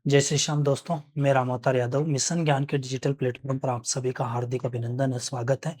जय श्री श्याम दोस्तों, मैं राम अवतार यादव मिशन ज्ञान के डिजिटल प्लेटफॉर्म पर आप सभी का हार्दिक अभिनंदन और स्वागत है।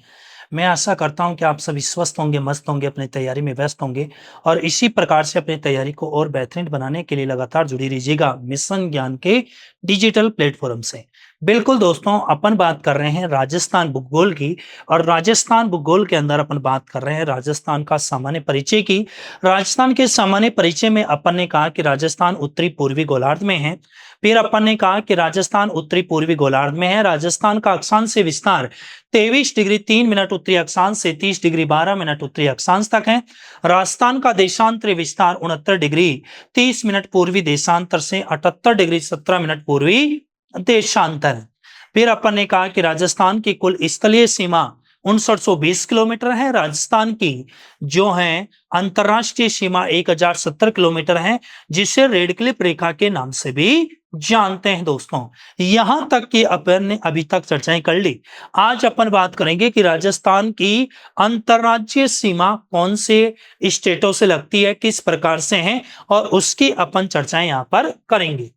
मैं आशा करता हूं कि आप सभी स्वस्थ होंगे, मस्त होंगे, अपनी तैयारी में व्यस्त होंगे और इसी प्रकार से अपनी तैयारी को और बेहतरीन बनाने के लिए लगातार जुड़ी रहिएगा मिशन ज्ञान के डिजिटल प्लेटफॉर्म से। बिल्कुल दोस्तों, अपन बात कर रहे हैं राजस्थान भूगोल की और राजस्थान भूगोल के अंदर अपन बात कर रहे हैं राजस्थान का सामान्य परिचय की। राजस्थान के सामान्य परिचय में अपन ने कहा कि राजस्थान उत्तरी पूर्वी गोलार्ध में है। फिर अपन ने कहा कि राजस्थान उत्तरी पूर्वी गोलार्ध में है। राजस्थान का अक्षांश विस्तार 23 डिग्री 3 मिनट उत्तरी अक्षांश से 30 डिग्री 12 मिनट उत्तरी अक्षांश तक है। राजस्थान का देशांतरी विस्तार 69 डिग्री 30 मिनट पूर्वी देशांतर से 78 डिग्री 17 मिनट पूर्वी देशांतर है। फिर अपन ने कहा कि राजस्थान की कुल स्थलीय सीमा 5920 किलोमीटर है। राजस्थान की जो है अंतरराष्ट्रीय सीमा 1070 किलोमीटर है, जिसे रेड क्लिफ रेखा के नाम से भी जानते हैं। दोस्तों, यहां तक कि अपन ने अभी तक चर्चाएं कर ली। आज अपन बात करेंगे कि राजस्थान की अंतरराज्यीय सीमा कौन से स्टेटों से लगती है, किस प्रकार से है, और उसकी अपन चर्चाएं यहां पर करेंगे।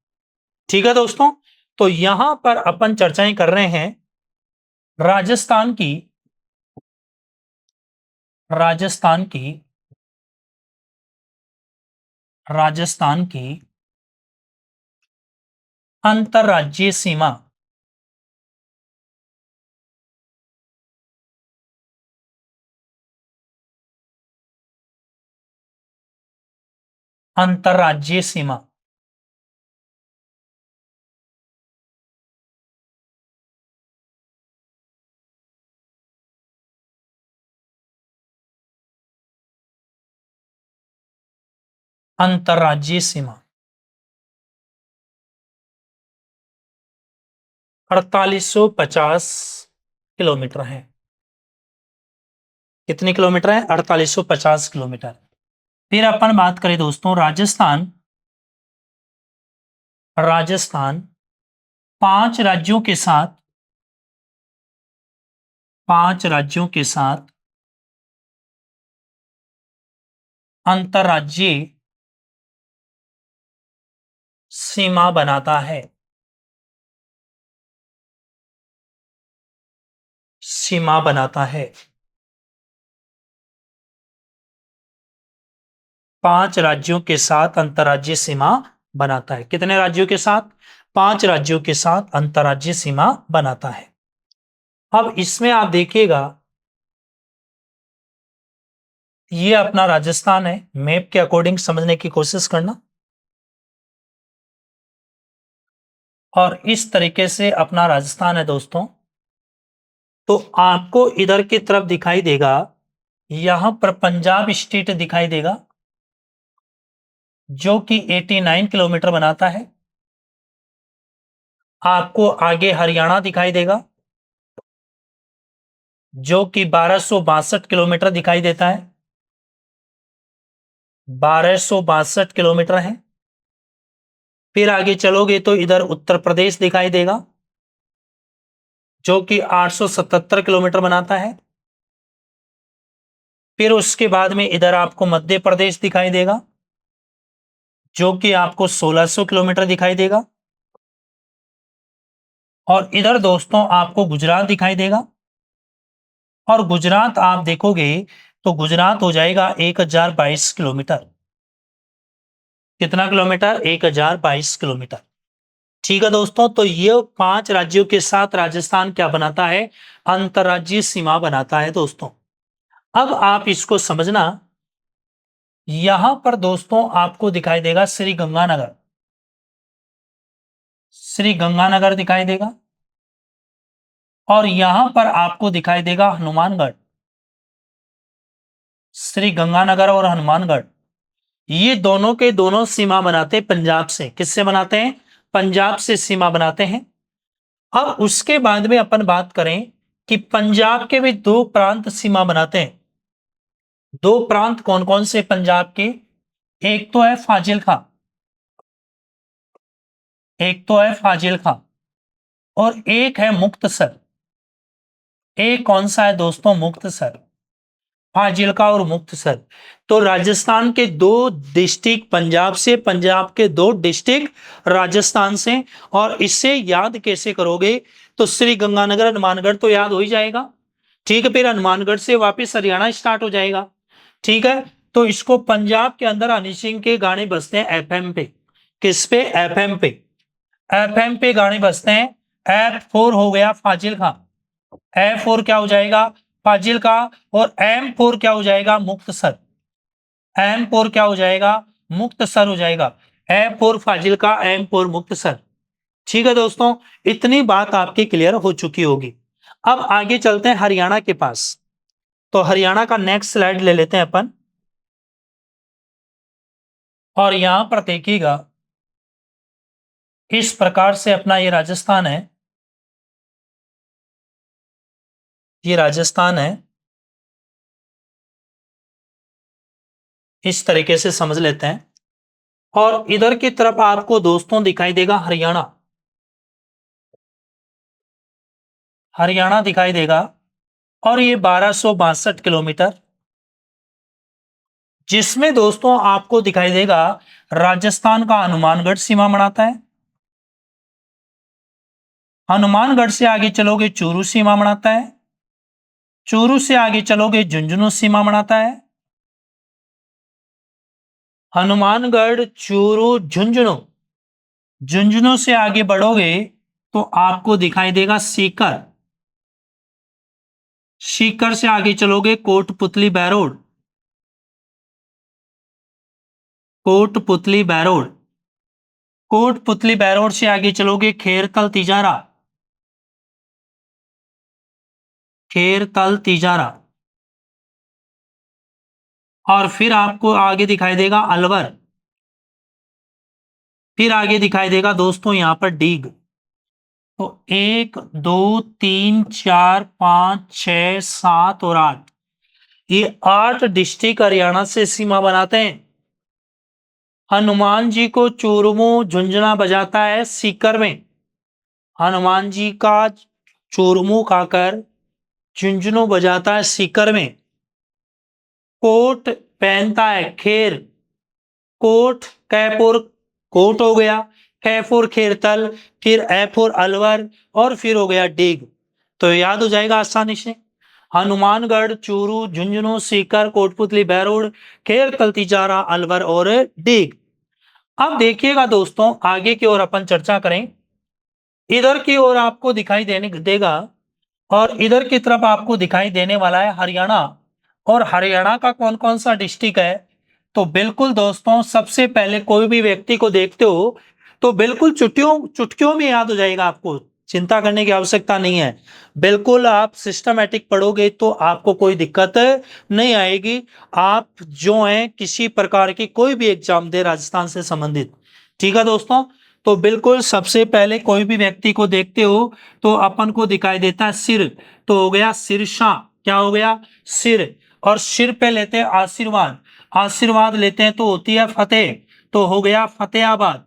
ठीक है दोस्तों, तो यहां पर अपन चर्चाएं कर रहे हैं राजस्थान की राजस्थान की राजस्थान की अंतरराज्यीय सीमा। अंतरराज्यीय सीमा अंतरराज्यीय सीमा 4850 किलोमीटर है। कितने किलोमीटर है? 4850 किलोमीटर। फिर अपन बात करें दोस्तों, राजस्थान पांच राज्यों के साथ अंतरराज्यीय सीमा बनाता है। सीमा बनाता है। 5 राज्यों के साथ अंतरराज्यीय सीमा बनाता है। कितने राज्यों के साथ? 5 राज्यों के साथ अंतरराज्यीय सीमा बनाता है। अब इसमें आप देखिएगा, ये अपना राजस्थान है। मैप के अकॉर्डिंग समझने की कोशिश करना। और इस तरीके से अपना राजस्थान है दोस्तों। तो आपको इधर की तरफ दिखाई देगा, यहां पर पंजाब स्टेट दिखाई देगा, जो कि 89 किलोमीटर बनाता है। आपको आगे हरियाणा दिखाई देगा, जो कि 1262 किलोमीटर दिखाई देता है। 1262 किलोमीटर है। फिर आगे चलोगे तो इधर उत्तर प्रदेश दिखाई देगा, जो कि 877 किलोमीटर बनाता है। फिर उसके बाद में इधर आपको मध्य प्रदेश दिखाई देगा, जो कि आपको 1600 किलोमीटर दिखाई देगा। और इधर दोस्तों आपको गुजरात दिखाई देगा। और गुजरात आप देखोगे तो गुजरात हो जाएगा 1022 किलोमीटर। कितना किलोमीटर? 1022 किलोमीटर। ठीक है दोस्तों, तो ये 5 राज्यों के साथ राजस्थान क्या बनाता है? अंतरराज्यीय सीमा बनाता है दोस्तों। अब आप इसको समझना, यहां पर दोस्तों आपको दिखाई देगा श्री गंगानगर। श्री गंगानगर दिखाई देगा। और यहां पर आपको दिखाई देगा हनुमानगढ़। श्री गंगानगर और हनुमानगढ़, ये दोनों के दोनों सीमा बनाते हैं पंजाब से। किससे बनाते हैं? पंजाब से सीमा बनाते हैं। अब उसके बाद में अपन बात करें कि पंजाब के भी 2 प्रांत सीमा बनाते हैं। 2 प्रांत कौन कौन से पंजाब के? एक तो है फाजिल्का, और एक है मुक्तसर। एक कौन सा है दोस्तों? मुक्तसर। फाजिल्का और मुक्तसर। तो राजस्थान के दो डिस्ट्रिक्ट पंजाब से, पंजाब के दो डिस्ट्रिक्ट राजस्थान से। और इससे याद कैसे करोगे? तो श्री गंगानगर हनुमानगढ़ तो याद हो ही जाएगा। ठीक है, फिर हनुमानगढ़ से वापस हरियाणा स्टार्ट हो जाएगा। ठीक है, तो इसको पंजाब के अंदर हनी सिंह के गाने बजते हैं एफएम पे। किस पे? एफएम पे। एफएम पे गाने बजते हैं। F4 हो गया फाजिल्का, F4 क्या हो जाएगा? फाजिल्का। और M4 क्या हो जाएगा? मुक्तसर। M4 क्या हो जाएगा? मुक्तसर हो जाएगा। F4 Fazilka, M4 Muktsar. ठीक है दोस्तों, इतनी बात आपकी क्लियर हो चुकी होगी। अब आगे चलते हैं हरियाणा के पास। तो हरियाणा का नेक्स्ट स्लाइड ले लेते हैं अपन। और यहां पर देखिएगा, इस प्रकार से अपना ये राजस्थान है, ये राजस्थान है। इस तरीके से समझ लेते हैं। और इधर की तरफ आपको दोस्तों दिखाई देगा हरियाणा, हरियाणा दिखाई देगा। और ये 1262 किलोमीटर, जिसमें दोस्तों आपको दिखाई देगा राजस्थान का हनुमानगढ़ सीमा बनाता है। हनुमानगढ़ से आगे चलोगे चूरू सीमा बनाता है। चूरू से आगे चलोगे झुंझुनू सीमा बनाता है। हनुमानगढ़, चूरू, झुंझुनू, झुंझुनू से आगे बढ़ोगे तो आपको दिखाई देगा सीकर। सीकर से आगे चलोगे कोटपुतली बैरोड, कोटपुतली बैरोड। कोटपुतली बैरोड से आगे चलोगे खेरकल तिजारा, खेरकल तिजारा। और फिर आपको आगे दिखाई देगा अलवर। फिर आगे दिखाई देगा दोस्तों यहां पर डीग। तो 1 2 3 4 5 6 7 और 8, ये 8 डिस्ट्रिक्ट हरियाणा से सीमा बनाते हैं। हनुमान जी को चूरमू झुंझुना बजाता है सीकर में। हनुमान जी का चूरमू खाकर झुंझुनू बजाता है सीकर में। कोट पहनता है खेर, कोट कैपुर, कोट हो गया, कैफोर खेरतल, फिर एफोर अलवर, और फिर हो गया डीग। तो याद हो जाएगा आसानी से। हनुमानगढ़, चूरू, झुंझुनू, सीकर, कोटपुतली बैरोड, खेर कल्तीचारा, अलवर और डीग। अब देखिएगा दोस्तों, आगे की ओर अपन चर्चा करें। इधर की ओर आपको दिखाई देने देगा, और इधर की तरफ आपको दिखाई देने वाला है हरियाणा। और हरियाणा का कौन कौन सा डिस्ट्रिक्ट है? तो बिल्कुल दोस्तों, सबसे पहले कोई भी व्यक्ति को देखते हो तो बिल्कुल चुटकियों चुटकियों में याद हो जाएगा आपको, चिंता करने की आवश्यकता नहीं है। बिल्कुल आप सिस्टमैटिक पढ़ोगे तो आपको कोई दिक्कत नहीं आएगी। आप जो हैं किसी प्रकार की कोई भी एग्जाम दे राजस्थान से संबंधित। ठीक है दोस्तों, तो बिल्कुल सबसे पहले कोई भी व्यक्ति को देखते हो तो अपन को दिखाई देता है सिर। तो हो गया सिरसा, क्या हो गया? सिर। और सिर पे लेते हैं आशीर्वाद, आशीर्वाद लेते हैं तो होती है फतेह, तो हो गया फतेहाबाद।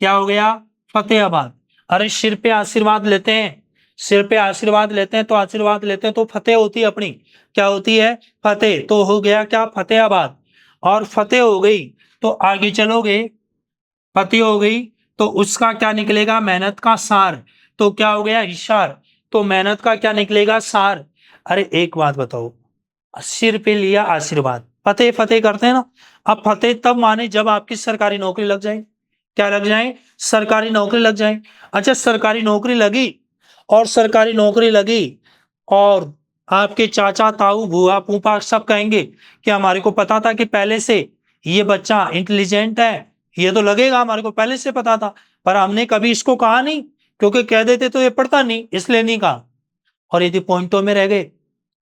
क्या हो गया? फतेहाबाद। अरे सिर पे आशीर्वाद लेते हैं, सिर पे आशीर्वाद लेते हैं तो आशीर्वाद लेते हैं तो फतेह होती है अपनी, क्या होती है? फतेह। तो हो गया क्या? फतेहाबाद। और फतेह हो गई तो आगे चलोगे, फतेह हो गई तो उसका क्या निकलेगा? मेहनत का सार। तो क्या हो गया? हिसार। तो मेहनत का क्या निकलेगा? सार। अरे एक बात बताओ, सिर पे लिया आशीर्वाद, फतेह फतेह करते हैं ना। अब फतेह तब माने जब आपकी सरकारी नौकरी लग जाए। क्या लग जाए? सरकारी नौकरी लग जाए। अच्छा, सरकारी नौकरी लगी, और सरकारी नौकरी लगी, और आपके चाचा ताऊ बुआ फूफा सब कहेंगे कि हमारे को पता था कि पहले से ये बच्चा इंटेलिजेंट है, ये तो लगेगा हमारे को पहले से पता था, पर हमने कभी इसको कहा नहीं, क्योंकि कह देते तो ये पढ़ता नहीं, इसलिए नहीं कहा। और यदि पॉइंटों में रह गए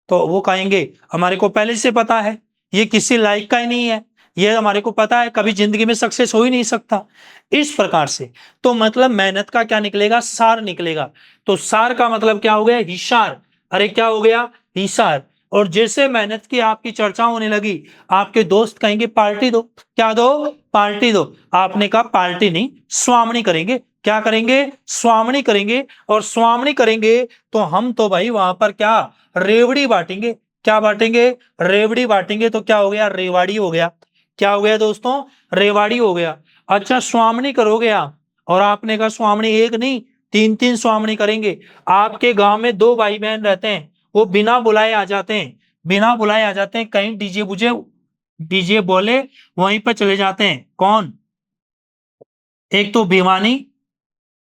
तो वो कहेंगे हमारे को पहले से पता है, ये किसी लायक का ही नहीं है, ये हमारे को पता है कभी जिंदगी में सक्सेस हो ही नहीं सकता। इस प्रकार से तो मतलब मेहनत का क्या निकलेगा? सार निकलेगा। तो सार का मतलब क्या हो गया? हिसार। अरे क्या हो गया? हिसार। और जैसे मेहनत की आपकी चर्चा होने लगी, आपके दोस्त कहेंगे पार्टी दो। क्या दो? पार्टी दो। आपने कहा पार्टी नहीं, स्वामणी करेंगे। क्या करेंगे? स्वामणी करेंगे। और स्वामणी करेंगे तो हम तो भाई वहां पर क्या? रेवड़ी बांटेंगे। क्या बांटेंगे? रेवड़ी बांटेंगे। तो क्या हो गया? रेवाड़ी हो गया। क्या हो गया दोस्तों? रेवाड़ी हो गया। अच्छा, स्वामनी करोगे आप, और आपने कहा स्वामनी एक नहीं, तीन तीन स्वामनी करेंगे। आपके गांव में दो भाई बहन रहते हैं, वो बिना बुलाए आ जाते हैं, बिना बुलाए आ जाते हैं, कहीं डीजे बुझे, डीजे बोले वहीं पर चले जाते हैं। कौन? एक तो भिवानी,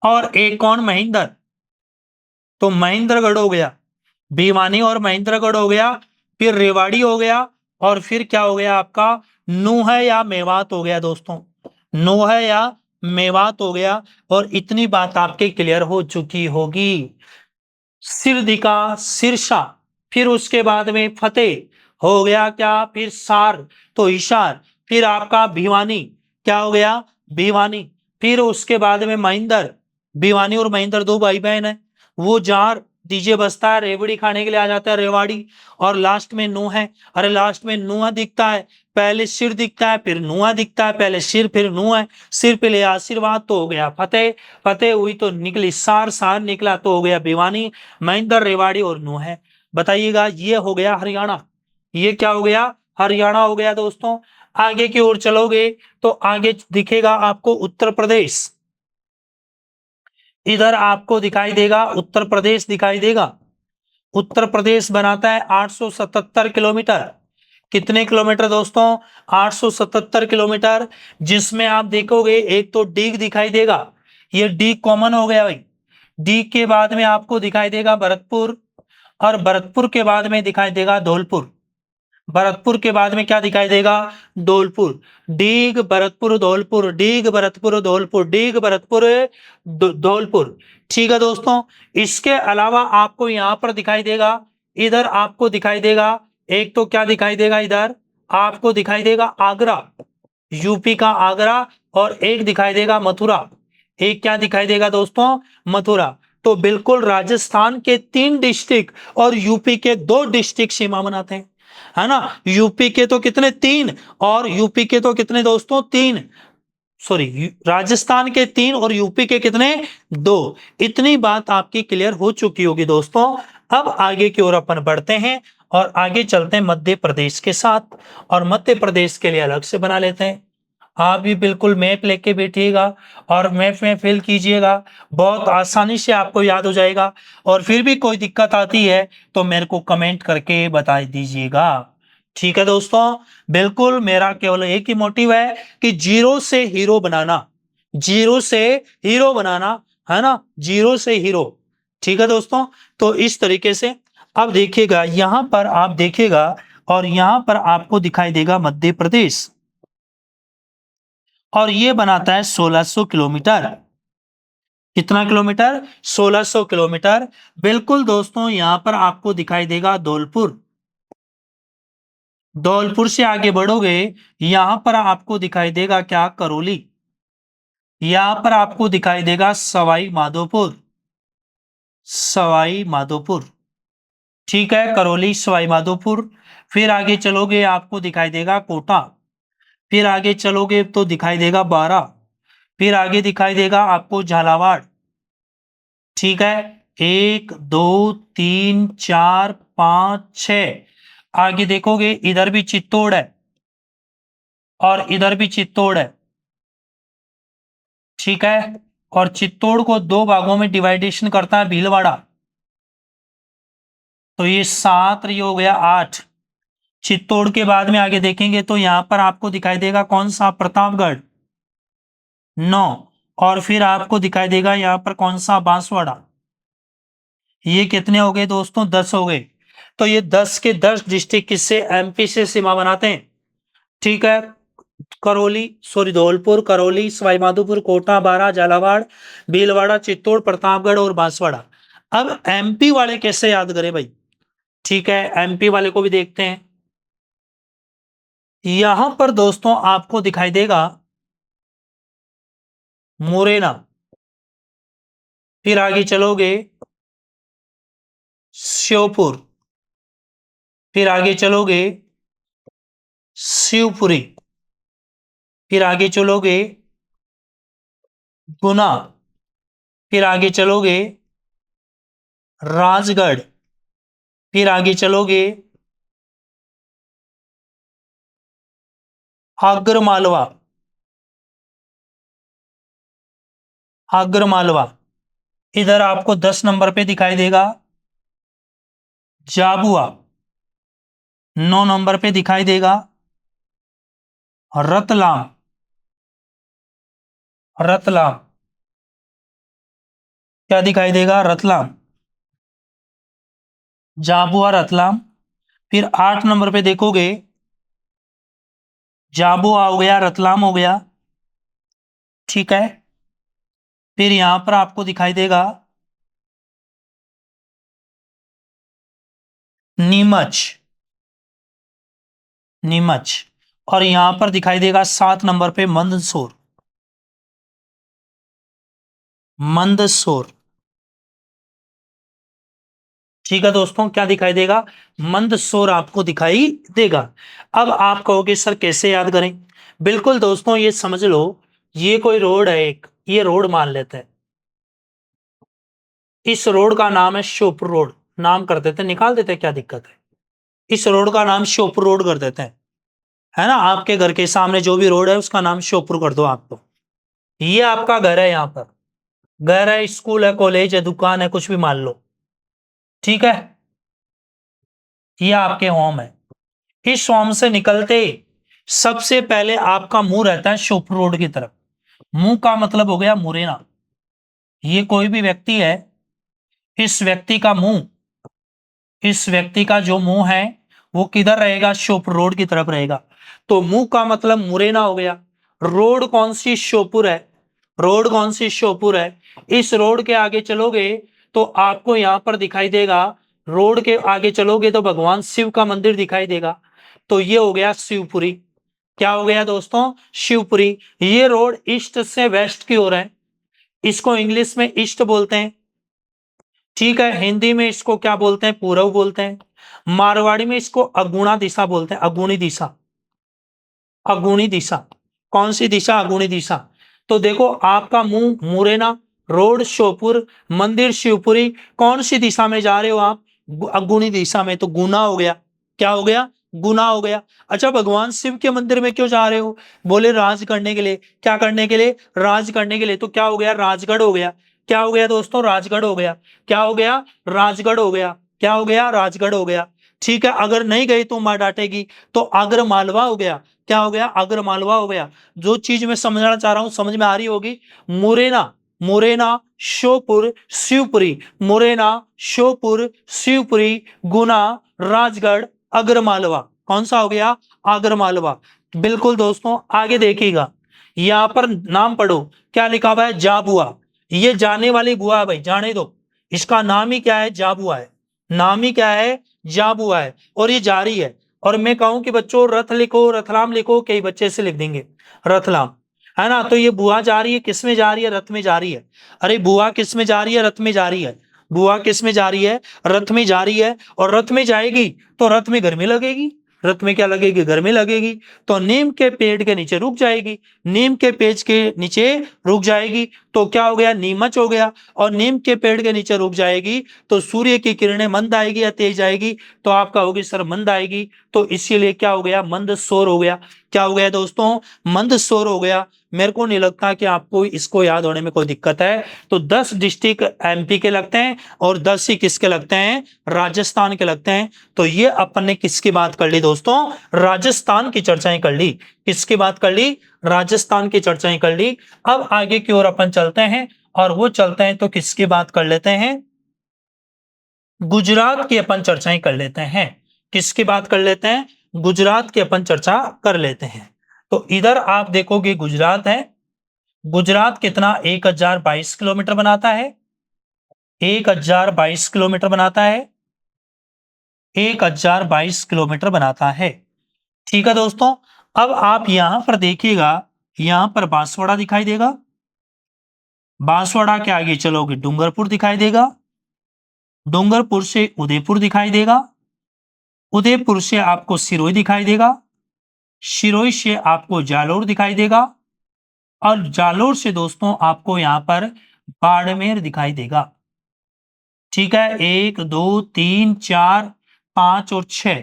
और एक कौन? महेंद्र। तो महेंद्रगढ़ हो गया, भिवानी और महेंद्रगढ़ हो गया, फिर रेवाड़ी हो गया, और फिर क्या हो गया आपका? नूह या मेवात हो गया दोस्तों, नूह या मेवात हो गया। और इतनी बात आपके क्लियर हो चुकी होगी। सिरदिका, सिरसा, फिर उसके बाद में फतेह हो गया क्या? फिर सार, तो हिसार, फिर आपका भिवानी, क्या हो गया? भिवानी। फिर उसके बाद में महेंद्र, भिवानी और महेंद्र दो भाई बहन है, वो जार डीजे बजता है, रेवड़ी खाने के लिए आ जाता है, रेवाड़ी। और लास्ट में नूह है। अरे लास्ट में नूह दिखता है, पहले सिर दिखता है, फिर नूह दिखता है, पहले सिर फिर नूह है, सिर पे ले आशीर्वाद तो हो गया फतेह, फतेह हुई तो निकली सार, सार निकला तो हो गया भिवानी, महेंद्र, रेवाड़ी और नूह है। बताइएगा, ये हो गया हरियाणा। ये क्या हो गया? हरियाणा हो गया दोस्तों। आगे की ओर चलोगे तो आगे दिखेगा आपको उत्तर प्रदेश। इधर आपको दिखाई देगा उत्तर प्रदेश, दिखाई देगा। उत्तर प्रदेश बनाता है 877 किलोमीटर। कितने किलोमीटर दोस्तों? 877 किलोमीटर। जिसमें आप देखोगे एक तो डीग दिखाई देगा, ये डीग कॉमन हो गया भाई। डीग के बाद में आपको दिखाई देगा भरतपुर, और भरतपुर के बाद में दिखाई देगा धौलपुर। भरतपुर के बाद में क्या दिखाई देगा? धौलपुर। डीग भरतपुर धौलपुर, डीग भरतपुर धौलपुर, डीग भरतपुर धौलपुर। ठीक है दोस्तों। इसके अलावा आपको यहां पर दिखाई देगा, इधर आपको दिखाई देगा, एक तो क्या दिखाई देगा? इधर आपको दिखाई देगा आगरा, यूपी का आगरा, और एक दिखाई देगा मथुरा। एक क्या दिखाई देगा दोस्तों? मथुरा। तो बिल्कुल राजस्थान के 3 डिस्ट्रिक्ट और यूपी के 2 डिस्ट्रिक्ट सीमा बनाते हैं, है ना। यूपी के तो कितने? 3, और यूपी के तो कितने दोस्तों? 3, सॉरी, राजस्थान के 3 और यूपी के कितने? 2। इतनी बात आपकी क्लियर हो चुकी होगी दोस्तों। अब आगे की ओर अपन बढ़ते हैं, और आगे चलते हैं मध्य प्रदेश के साथ, और मध्य प्रदेश के लिए अलग से बना लेते हैं। आप भी बिल्कुल मैप लेके बैठिएगा, और मैप में फिल कीजिएगा, बहुत आसानी से आपको याद हो जाएगा। और फिर भी कोई दिक्कत आती है तो मेरे को कमेंट करके बता दीजिएगा। ठीक है दोस्तों, बिल्कुल मेरा केवल एक ही मोटिव है कि जीरो से हीरो बनाना, जीरो से हीरो बनाना, है ना, जीरो से हीरो। ठीक है दोस्तों। तो इस तरीके से अब देखिएगा, यहां पर आप देखिएगा, और यहां पर आपको दिखाई देगा मध्य प्रदेश, और ये बनाता है 1600 किलोमीटर। कितना किलोमीटर? 1600 किलोमीटर। बिल्कुल दोस्तों, यहां पर आपको दिखाई देगा धौलपुर। धौलपुर से आगे बढ़ोगे, यहां पर आपको दिखाई देगा क्या? करौली। यहां पर आपको दिखाई देगा सवाई माधोपुर, सवाई माधोपुर। ठीक है, करौली, सवाई माधोपुर। फिर आगे चलोगे आपको दिखाई देगा कोटा। फिर आगे चलोगे तो दिखाई देगा बारा। फिर आगे दिखाई देगा आपको झालावाड़। ठीक है, 1 2 3 4 5 6। आगे देखोगे इधर भी चित्तौड़ है, और इधर भी चित्तौड़ है। ठीक है, और चित्तौड़ को 2 भागों में डिवाइडेशन करता है भीलवाड़ा। तो ये 7, ये हो गया 8। चित्तौड़ के बाद में आगे देखेंगे तो यहां पर आपको दिखाई देगा कौन सा? प्रतापगढ़, 9। और फिर आपको दिखाई देगा यहां पर कौन सा? बांसवाड़ा। ये कितने हो गए दोस्तों? 10 हो गए। तो ये 10 के 10 डिस्ट्रिक्ट किससे? एमपी से सीमा बनाते हैं। ठीक है, करौली, सॉरी, धौलपुर, करौली, सवाईमाधोपुर, कोटा, बारा, झालावाड़, भीलवाड़ा, चित्तौड़, प्रतापगढ़ और बांसवाड़ा। अब एमपी वाले कैसे याद करें भाई? ठीक है, एमपी वाले को भी देखते हैं। यहां पर दोस्तों आपको दिखाई देगा मुरैना। फिर आगे चलोगे श्योपुर। फिर आगे चलोगे शिवपुरी। फिर आगे चलोगे गुना। फिर आगे चलोगे राजगढ़। फिर आगे चलोगे आगरमालवा, आगरमालवा। इधर आपको 10 नंबर पे दिखाई देगा जाबुआ, 9 नंबर पे दिखाई देगा रतलाम, रतलाम। क्या दिखाई देगा? रतलाम, जाबुआ, रतलाम। फिर 8 नंबर पे देखोगे जाबुआ हो गया, रतलाम हो गया, ठीक है। फिर यहां पर आपको दिखाई देगा नीमच, नीमच। और यहां पर दिखाई देगा 7 नंबर पे मंदसौर, मंदसौर। ठीक है दोस्तों, क्या दिखाई देगा? मंदसौर आपको दिखाई देगा। अब आप कहोगे सर कैसे याद करें? बिल्कुल दोस्तों, ये समझ लो, ये कोई रोड है, एक ये रोड मान लेते हैं। इस रोड का नाम है श्योपुर रोड, नाम कर देते हैं, निकाल देते हैं, क्या दिक्कत है? इस रोड का नाम श्योपुर रोड कर देते हैं, है ना। आपके घर के सामने जो भी रोड है उसका नाम श्योपुर कर दो आप तो। ये आपका घर है, यहाँ पर घर है, स्कूल है, कॉलेज है, दुकान है, कुछ भी मान लो, ठीक है। ये आपके होम है। इस होम से निकलते सबसे पहले आपका मुंह रहता है श्योपुर रोड की तरफ। मुंह का मतलब हो गया मुरैना। ये कोई भी व्यक्ति है, इस व्यक्ति का मुंह, इस व्यक्ति का जो मुंह है वो किधर रहेगा? श्योपुर रोड की तरफ रहेगा। तो मुंह का मतलब मुरैना हो गया। रोड कौन सी? श्योपुर है। रोड कौन सी? श्योपुर है। इस रोड के आगे चलोगे तो आपको यहां पर दिखाई देगा, रोड के आगे चलोगे तो भगवान शिव का मंदिर दिखाई देगा। तो ये हो गया शिवपुरी। क्या हो गया दोस्तों? शिवपुरी। ये रोड ईस्ट से वेस्ट की ओर है। इसको इंग्लिश में ईस्ट बोलते हैं, ठीक है। हिंदी में इसको क्या बोलते हैं? पूरब बोलते हैं। मारवाड़ी में इसको अगुणा दिशा बोलते हैं, अगुणी दिशा, अगुणी दिशा। कौन सी दिशा? अगुणी दिशा। तो देखो, आपका मुंह मुरैना, रोड श्योपुर, मंदिर शिवपुरी। कौन सी दिशा में जा रहे हो आप? अगुणी दिशा में, तो गुना हो गया। क्या हो गया? गुना हो गया। अच्छा, भगवान शिव के मंदिर में क्यों जा रहे हो? बोले राज करने के लिए। क्या करने के लिए? राज करने के लिए। तो क्या हो गया? राजगढ़ हो गया। क्या हो गया दोस्तों? राजगढ़ हो गया। क्या हो गया? राजगढ़ हो गया। क्या हो गया? राजगढ़ हो गया, ठीक है। अगर नहीं गई तो मां डांटेगी, तो आगर मालवा हो गया। क्या हो गया? आगर मालवा हो गया। जो चीज मैं समझाना चाह रहा हूं समझ में आ रही होगी। मुरैना, मुरैना, श्योपुर, शिवपुरी, मुरैना, श्योपुर, शिवपुरी, गुना, राजगढ़, आगरमालवा। कौन सा हो गया? आगरमालवा। बिल्कुल दोस्तों, आगे देखिएगा, यहां पर नाम पढ़ो, क्या लिखा हुआ है? जाबुआ। ये जाने वाली बुआ है भाई, जाने दो। इसका नाम ही क्या है? जाबुआ है। नाम ही क्या है? जाबुआ है। और ये जारी है। और मैं कहूं कि बच्चों रथ लिखो, रतलाम लिखो, कई बच्चे से लिख देंगे रतलाम, है ना। तो ये बुआ जा रही है, किस में जा रही है? रथ में जा रही है। अरे बुआ किस में जा रही है? रथ में जा रही है। बुआ किस में जा रही है? रथ में जा रही है। और रथ में जाएगी तो रथ में गर्मी लगेगी। रथ में क्या लगेगी? गर्मी लगेगी। तो नीम के पेड़ के नीचे रुक जाएगी। नीम के पेड़ के नीचे रुक जाएगी तो क्या हो गया? नीमच हो गया। और नीम के पेड़ के नीचे रुक जाएगी तो सूर्य की किरणें मंद आएगी या तेज आएगी? तो आपका होगी सर मंद आएगी। तो इसीलिए क्या हो गया? मंद सौर हो गया। क्या हो गया दोस्तों? मंद सौर हो गया। मेरे को नहीं लगता कि आपको इसको याद होने में कोई दिक्कत है। तो 10 डिस्ट्रिक्ट एमपी के लगते हैं और 10 ही किसके लगते हैं? राजस्थान के लगते हैं। तो ये अपन ने किसकी बात कर ली दोस्तों? राजस्थान की चर्चाएं कर ली। किसकी बात कर ली? राजस्थान की चर्चाएं कर ली। अब आगे की ओर अपन चलते हैं, और वो चलते हैं तो किसकी बात कर लेते हैं? गुजरात की अपन चर्चाएं कर लेते हैं। किसकी बात कर लेते हैं? गुजरात की अपन चर्चा कर लेते हैं। तो इधर आप देखोगे गुजरात है। गुजरात कितना? 1022 किलोमीटर बनाता है। 1022 किलोमीटर बनाता है। 1022 किलोमीटर बनाता है, ठीक है दोस्तों। अब आप यहां पर देखिएगा, यहां पर बांसवाड़ा दिखाई देगा। बांसवाड़ा के आगे चलोगे डूंगरपुर दिखाई देगा। डूंगरपुर से उदयपुर दिखाई देगा। उदयपुर से आपको सिरोही दिखाई देगा। सिरोही से आपको जालोर दिखाई देगा। और जालोर से दोस्तों आपको यहां पर बाड़मेर दिखाई देगा, ठीक है। 1 2 3 4 5 और 6,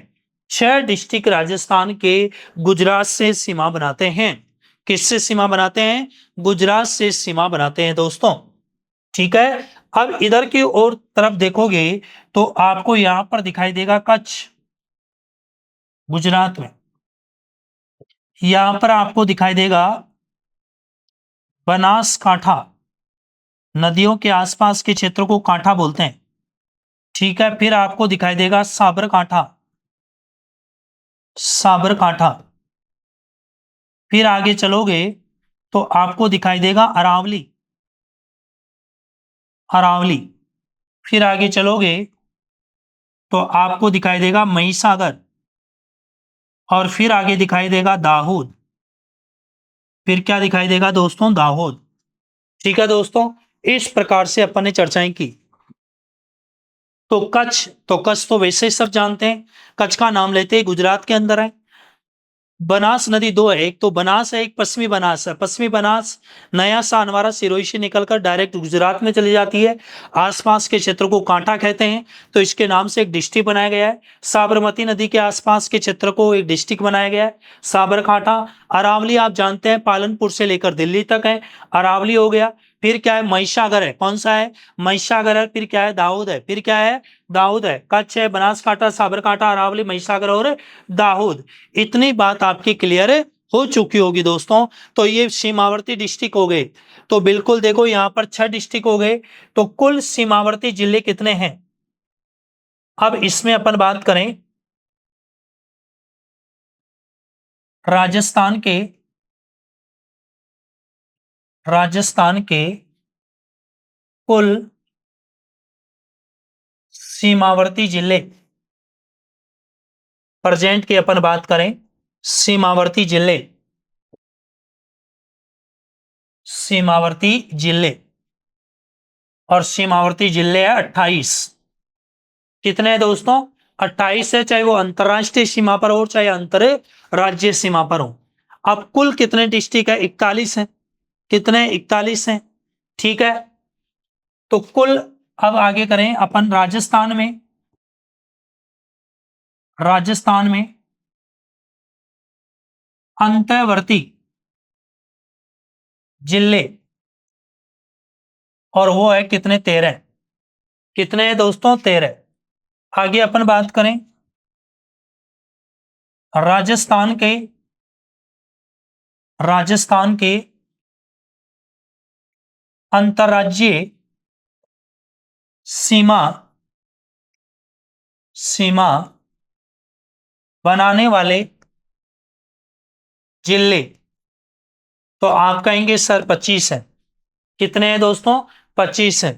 6 डिस्ट्रिक्ट राजस्थान के गुजरात से सीमा बनाते हैं। किससे सीमा बनाते हैं? गुजरात से सीमा बनाते हैं दोस्तों। ठीक है। अब इधर की ओर तरफ देखोगे तो आपको यहां पर दिखाई देगा कच्छ, गुजरात में। यहां पर आपको दिखाई देगा बनासकांठा, नदियों के आसपास के क्षेत्र को कांठा बोलते हैं। ठीक है। फिर आपको दिखाई देगा साबरकांठा, साबरकांठा। फिर आगे चलोगे तो आपको दिखाई देगा अरावली, अरावली। फिर आगे चलोगे तो आपको दिखाई देगा महिसागर, और फिर आगे दिखाई देगा दाहोद। फिर क्या दिखाई देगा दोस्तों? दाहोद। ठीक है दोस्तों, इस प्रकार से अपन ने चर्चाएं की। तो कच्छ तो वैसे ही सब जानते हैं, कच्छ का नाम लेते ही गुजरात के अंदर है। बनास नदी दो है, एक तो बनास है, एक पश्चिमी बनास है। पश्चिमी बनास नया सानवारा सिरोही से निकलकर डायरेक्ट गुजरात में चली जाती है। आसपास के क्षेत्र को कांठा कहते हैं, तो इसके नाम से एक डिस्ट्रिक्ट बनाया गया है। साबरमती नदी के आसपास के क्षेत्र को एक डिस्ट्रिक्ट बनाया गया है, साबरकांठा। अरावली आप जानते हैं पालनपुर से लेकर दिल्ली तक है, अरावली हो गया। फिर क्या है? महिसागर है। कौन सा है? महिसागर है। फिर क्या है? दाऊद है। फिर क्या है? दाऊद है। कच्छ है, बनासकांठा, साबरकांठा, अरावली, महिसागर और दाऊद। इतनी बात आपकी क्लियर हो चुकी होगी दोस्तों। तो ये सीमावर्ती डिस्ट्रिक्ट हो गए। तो बिल्कुल देखो यहां पर 6 डिस्ट्रिक्ट हो गए। तो कुल सीमावर्ती जिले कितने हैं? अब इसमें अपन बात करें राजस्थान के, राजस्थान के कुल सीमावर्ती जिले, प्रेजेंट की अपन बात करें सीमावर्ती जिले, सीमावर्ती जिले, और सीमावर्ती जिले है 28। कितने हैं दोस्तों? 28 है, चाहे वो अंतरराष्ट्रीय सीमा पर हो चाहे अंतर राज्य सीमा पर हो। अब कुल कितने डिस्ट्रिक्ट है? 41 है। कितने? 41 हैं। ठीक है। तो कुल, अब आगे करें अपन राजस्थान में, राजस्थान में अंतर्वर्ती जिले, और वो है कितने? 13। कितने हैं दोस्तों? 13। आगे अपन बात करें राजस्थान के, राजस्थान के अंतर्राज्यीय सीमा, सीमा बनाने वाले जिले, तो आप कहेंगे सर 25 है। कितने हैं दोस्तों? 25 है।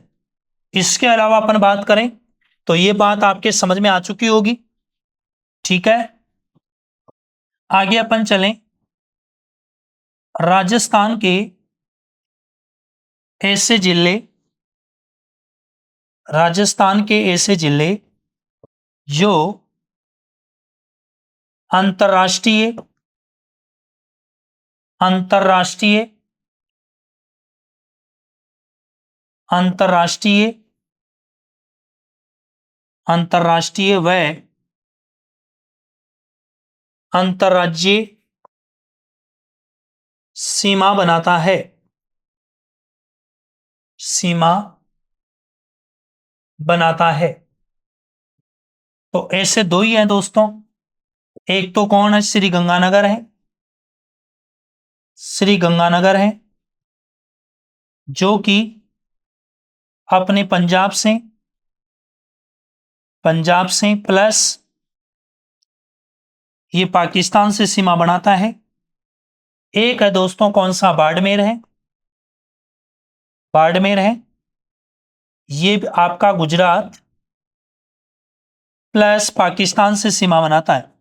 इसके अलावा अपन बात करें तो ये बात आपके समझ में आ चुकी होगी। ठीक है। आगे अपन चलें राजस्थान के ऐसे जिले, राजस्थान के ऐसे जिले जो अंतर्राष्ट्रीय, अंतर्राष्ट्रीय, अंतर्राष्ट्रीय, अंतर्राष्ट्रीय व अंतर्राज्यीय सीमा बनाता है, सीमा बनाता है। तो ऐसे दो ही हैं दोस्तों। एक तो कौन है? श्री गंगानगर है, श्री गंगानगर है, जो कि अपने पंजाब से, पंजाब से प्लस ये पाकिस्तान से सीमा बनाता है। एक है दोस्तों कौन सा? बाड़मेर है, बाड़मेर है। ये आपका गुजरात प्लस पाकिस्तान से सीमा बनाता है।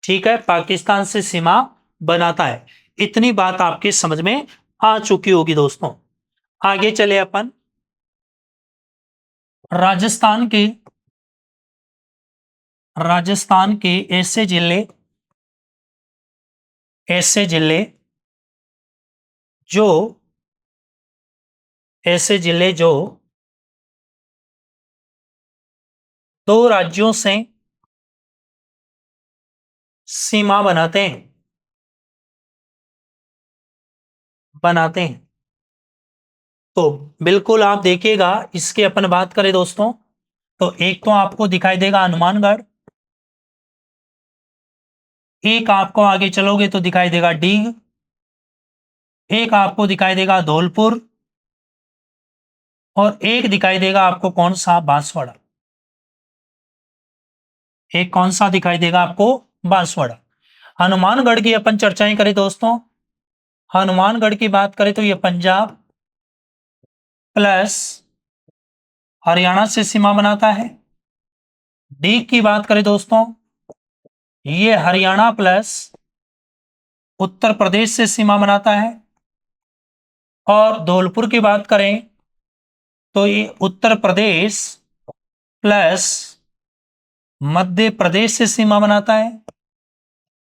ठीक है, पाकिस्तान से सीमा बनाता है। इतनी बात आपके समझ में आ चुकी होगी दोस्तों। आगे चले अपन राजस्थान के, राजस्थान के ऐसे जिले, ऐसे जिले जो, ऐसे जिले जो दो राज्यों से सीमा बनाते हैं। तो बिल्कुल आप देखिएगा, इसकी अपन बात करें दोस्तों, तो एक तो आपको दिखाई देगा हनुमानगढ़, एक आपको आगे चलोगे तो दिखाई देगा डीग, एक आपको दिखाई देगा धौलपुर, और एक दिखाई देगा आपको कौन सा, बांसवाड़ा। एक कौन सा दिखाई देगा आपको, बांसवाड़ा। हनुमानगढ़ की अपन चर्चाएं करें दोस्तों, हनुमानगढ़ की बात करें तो ये पंजाब प्लस हरियाणा से सीमा बनाता है। डीग की बात करें दोस्तों, ये हरियाणा प्लस उत्तर प्रदेश से सीमा बनाता है। और धौलपुर की बात करें तो ये उत्तर प्रदेश प्लस मध्य प्रदेश से सीमा बनाता है।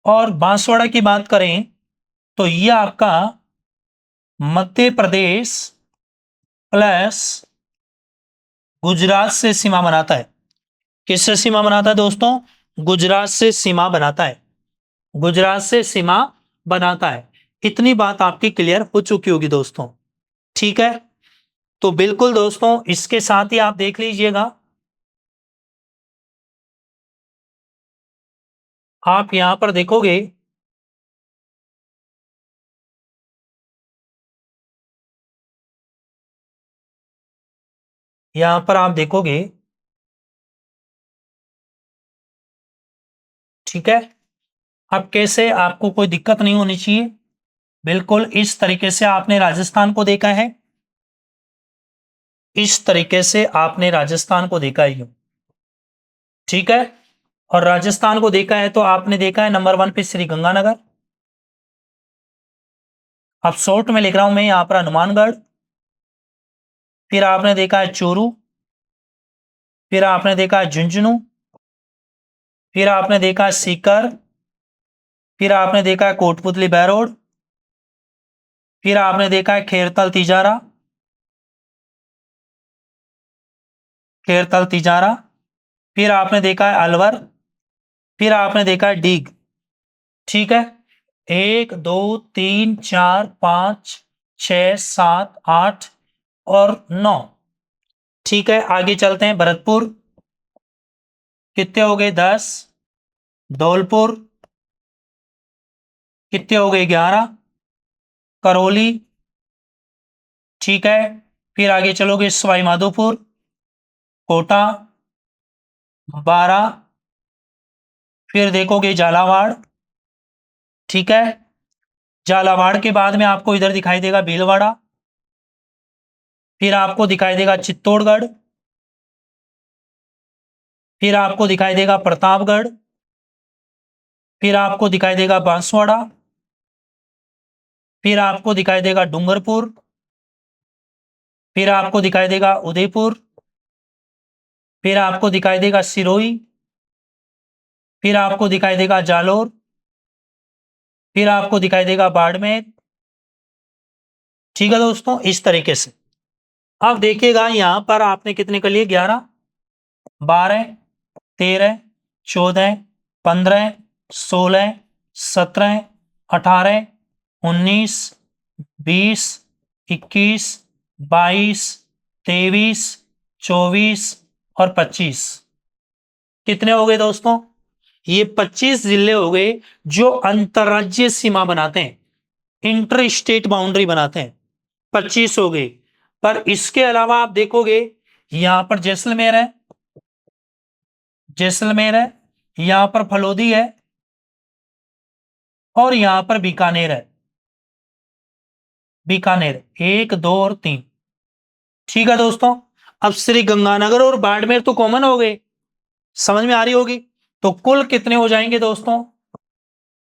और बांसवाड़ा की बात करें तो यह आपका मध्य प्रदेश प्लस गुजरात से सीमा बनाता है। किससे सीमा बनाता है दोस्तों, गुजरात से सीमा बनाता है, गुजरात से सीमा बनाता है। इतनी बात आपकी क्लियर हो चुकी होगी दोस्तों, ठीक है। तो बिल्कुल दोस्तों, इसके साथ ही आप देख लीजिएगा, आप यहां पर देखोगे यहां पर आप देखोगे, ठीक है। अब कैसे, आपको कोई दिक्कत नहीं होनी चाहिए। बिल्कुल इस तरीके से आपने राजस्थान को देखा है, इस तरीके से आपने राजस्थान को देखा है, ठीक है। और राजस्थान को देखा है तो आपने देखा है नंबर 1 पे श्री गंगानगर। अब शॉर्ट में लिख रहा हूं मैं यहां पर हनुमानगढ़, फिर आपने देखा है चूरू, फिर आपने देखा है झुंझुनू, फिर आपने देखा है सीकर, फिर आपने देखा है कोटपुतली बहरोड, फिर आपने देखा है खेरतल तिजारा, खेरतल तिजारा, फिर आपने देखा है अलवर, फिर आपने देखा है डीग, ठीक है। 1 2 3 4 5 6 7 8 और 9, ठीक है। आगे चलते हैं, भरतपुर कितने हो गए, 10। धौलपुर कितने हो गए, 11। करौली, ठीक है। फिर आगे चलोगे सवाई माधोपुर, कोटा 12, फिर देखोगे झालावाड़, ठीक है। झालावाड़ के बाद में आपको इधर दिखाई देगा भीलवाड़ा, फिर आपको दिखाई देगा चित्तौड़गढ़, फिर आपको दिखाई देगा प्रतापगढ़, फिर आपको दिखाई देगा बांसवाड़ा, फिर आपको दिखाई देगा डूंगरपुर, फिर आपको दिखाई देगा उदयपुर, फिर आपको दिखाई देगा सिरोही, फिर आपको दिखाई देगा जालोर, फिर आपको दिखाई देगा बाड़मेर, ठीक है दोस्तों, इस तरीके से। अब देखिएगा यहां पर आपने कितने कर लिए, 11 12 13 14 15 16 17 18 19 20 21 22 23 24 और 25, कितने हो गए दोस्तों, ये 25 जिले हो गए जो अंतरराज्यीय सीमा बनाते हैं, इंटर स्टेट बाउंड्री बनाते हैं, 25 हो गए। पर इसके अलावा आप देखोगे यहां पर जैसलमेर है, जैसलमेर है, यहां पर फलोदी है, और यहां पर बीकानेर है, बीकानेर 1 2 और 3, ठीक है दोस्तों। अब श्री गंगानगर और बाड़मेर तो कॉमन हो गए, समझ में आ रही होगी। तो कुल कितने हो जाएंगे दोस्तों,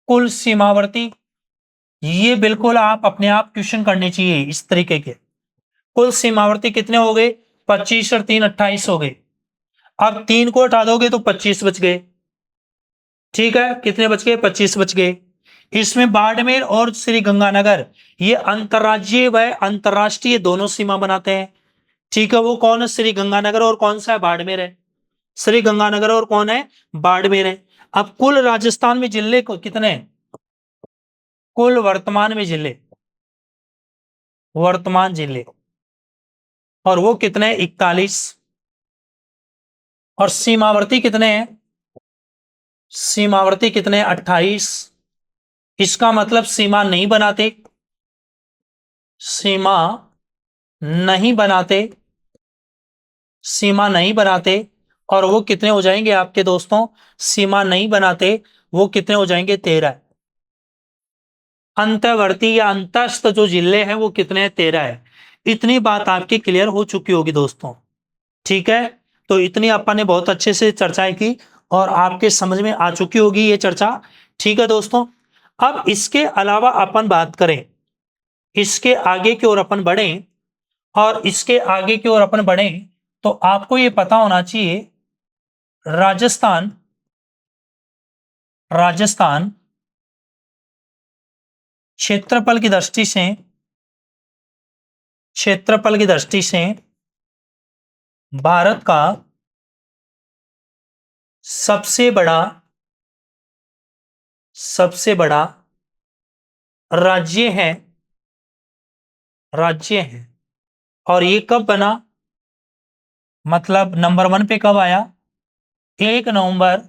कुल सीमावर्ती, ये बिल्कुल आप अपने आप क्वेश्चन करने चाहिए इस तरीके के। कुल सीमावर्ती कितने हो गए, 25 और 3 28 हो गए। अब 3 को हटा दोगे तो 25 बच गए, ठीक है। कितने बच गए, 25 बच गए। इसमें बाड़मेर और श्री गंगानगर ये अंतरराज्यीय व अंतरराष्ट्रीय दोनों सीमा बनाते हैं, ठीक है। वो कौन है, श्री गंगानगर, और कौन सा है, बाड़मेर है। श्री गंगानगर और कौन है, बाड़मेर है। अब कुल राजस्थान में जिले कितने हैं? कुल वर्तमान में जिले, वर्तमान जिले, और वो कितने? 41। और सीमावर्ती कितने हैं? सीमावर्ती कितने? 28। इसका मतलब सीमा नहीं बनाते, सीमा नहीं बनाते, सीमा नहीं बनाते। और वो कितने हो जाएंगे आपके दोस्तों? सीमा नहीं बनाते, वो कितने हो जाएंगे? 13। अंतर्वर्ती या अंतस्थ जो जिले हैं वो कितने हैं? 13 है। इतनी बात आपकी क्लियर हो चुकी होगी दोस्तों, ठीक है। तो इतनी अपन ने बहुत अच्छे से चर्चाएं की और आपके समझ में आ चुकी होगी ये चर्चा, ठीक है दोस्तों। अब इसके अलावा अपन बात करें, इसके आगे की ओर अपन बढ़े, और इसके आगे की ओर अपन बढ़े तो आपको ये पता होना चाहिए, राजस्थान, राजस्थान क्षेत्रफल की दृष्टि से, क्षेत्रफल की दृष्टि से भारत का सबसे बड़ा, सबसे बड़ा राज्य है, राज्य है। और ये कब बना? मतलब नंबर 1 पे कब आया? 1 नवंबर,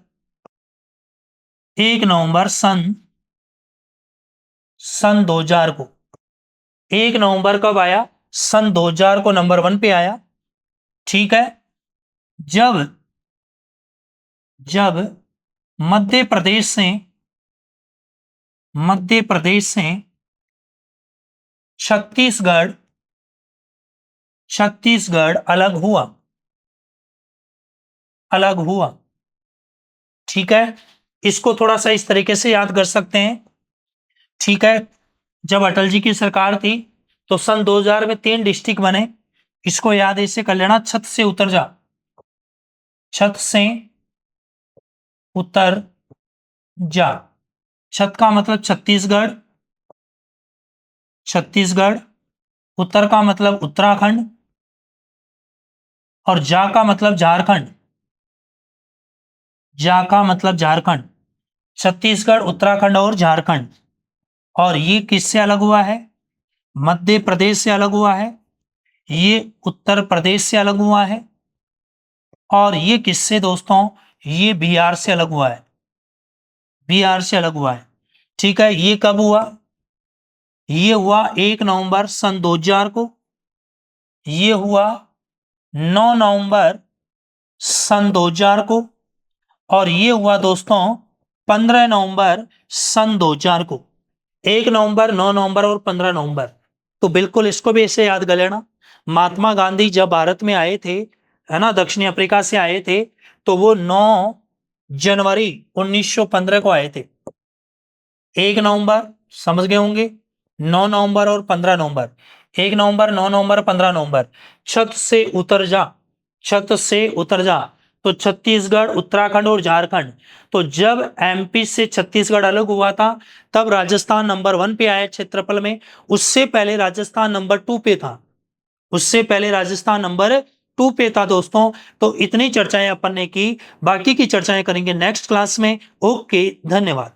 1 नवंबर सन 2000 को। 1 नवंबर कब आया? सन 2000 को नंबर 1 पे आया, ठीक है। जब जब मध्य प्रदेश से, मध्य प्रदेश से छत्तीसगढ़, छत्तीसगढ़ अलग हुआ, अलग हुआ, ठीक है। इसको थोड़ा सा इस तरीके से याद कर सकते हैं, ठीक है। जब अटल जी की सरकार थी तो सन 2000 में 3 डिस्ट्रिक्ट बने, इसको याद ऐसे कर लेना, छत से उतर जा, छत से उतर जा। छत का मतलब छत्तीसगढ़, छत्तीसगढ़, उत्तर का मतलब उत्तराखंड, और जा का मतलब झारखंड, जा का मतलब झारखंड। छत्तीसगढ़, उत्तराखंड और झारखंड। और ये किससे अलग हुआ है? मध्य प्रदेश से अलग हुआ है, ये उत्तर प्रदेश से अलग हुआ है, और ये किससे दोस्तों? ये बिहार से अलग हुआ है, बिहार से अलग हुआ है, ठीक है। ये कब हुआ? ये हुआ 1 नवंबर सन 2000 को। ये हुआ 9 नवंबर सन 2000 को। और ये हुआ दोस्तों 15 नवंबर सन 2000 को। 1 नवंबर, 9 नवंबर और 15 नवंबर। तो बिल्कुल इसको भी ऐसे याद कर लेना। महात्मा गांधी जब भारत में आए थे, है ना, दक्षिण अफ्रीका से आए थे, तो वो 9 जनवरी 1915 को आए थे। 1 नवंबर समझ गए होंगे, 9 नवंबर और 15 नवंबर। 1 नवंबर, 9 नवंबर, 15 नवंबर। छत से उतर जा, छत से उतर जा। तो छत्तीसगढ़, उत्तराखंड और झारखंड। तो जब एमपी से छत्तीसगढ़ अलग हुआ था तब राजस्थान नंबर 1 पे आया क्षेत्रफल में। उससे पहले राजस्थान नंबर 2 पे था, उससे पहले राजस्थान नंबर 2 पे था दोस्तों। तो इतनी चर्चाएं अपन ने की, बाकी की चर्चाएं करेंगे नेक्स्ट क्लास में। ओके, धन्यवाद।